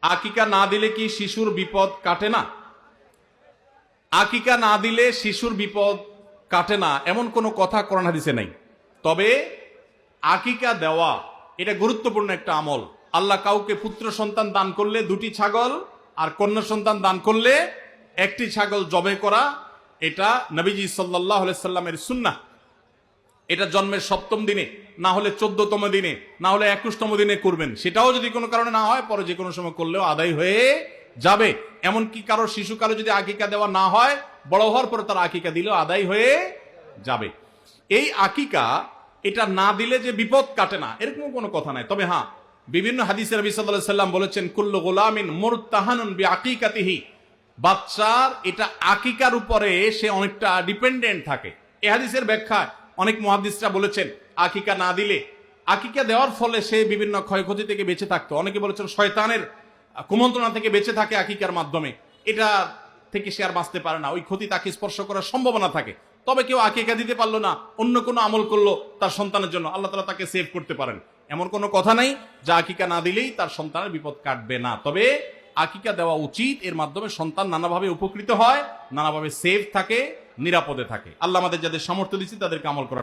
আকিকা না দিলে কি শিশুর বিপদ কাটে না? আকিকা না দিলে শিশুর বিপদ কাটে না এমন কোনো কথা কোরআন হাদিসে নাই। তবে আকিকা দেওয়া এটা গুরুত্বপূর্ণ একটা আমল। আল্লাহ কাউকে পুত্র সন্তান দান করলে 2টি ছাগল, আর কন্যা সন্তান দান করলে 1টি ছাগল জবে করা, এটা নবীজি সাল্লাল্লাহু আলাইহি সাল্লামের সুন্নাহ। এটা জন্মের 7ম দিনে, না হলে 14তম দিনে, না হলে 21তম দিনে করবেন। সেটাও যদি কোনো কারণে না হয়, পরে যে কোনো সময় করলেও আদায় হয়ে যাবে। এমনকি কারো শিশু কারো যদি আকিকা দেওয়া না হয়, বড় হওয়ার পরে তার আকিকা দিলেও আদায় হয়ে যাবে। এই আকিকা এটা না দিলে যে বিপদ কাটে না এরকম কোনো কথা নাই। তবে হ্যাঁ, বিভিন্ন হাদিসে নবী সাল্লাল্লাহু আলাইহি সাল্লাম বলেছেন, কুল্লু গুলামিন মুরতাহানুন বিআকিকাতিহি, বাচ্চার এটা আকিকার উপরে সে অনেকটা ডিপেন্ডেন্ট থাকে। এই হাদিসের ব্যাখ্যায় অনেক মুহাদ্দিসরা বলেছেন, আকিকা না দিলে, আকিকা দেওয়ার ফলে সে বিভিন্ন ক্ষয়ক্ষতি থেকে বেঁচে থাকতো। অনেকে বলেছেন শয়তানের কুমন্ত্রণা থেকে বেঁচে থাকে আকিকার মাধ্যমে, এটা থেকে সে আর বাঁচতে পারে না, ওই ক্ষতি তাকে স্পর্শ করার সম্ভাবনা থাকে। তবে কেউ আকিকা দিতে পারলো না, অন্য কোনো আমল করলো তার সন্তানের জন্য, আল্লাহ তাআলা তাকে সেভ করতে পারেন। এমন কোনো কথা নাই যে আকিকা না দিলেই তার সন্তানের বিপদ কাটবে না। তবে আকিকা দেওয়া উচিত, এর মাধ্যমে সন্তান নানাভাবে উপকৃত হয়, নানাভাবে সেভ থাকে, নিরাপদে থাকে। আল্লাহ আমাদের যাদের সামর্থ্য দিচ্ছে তাদেরকে আমল করা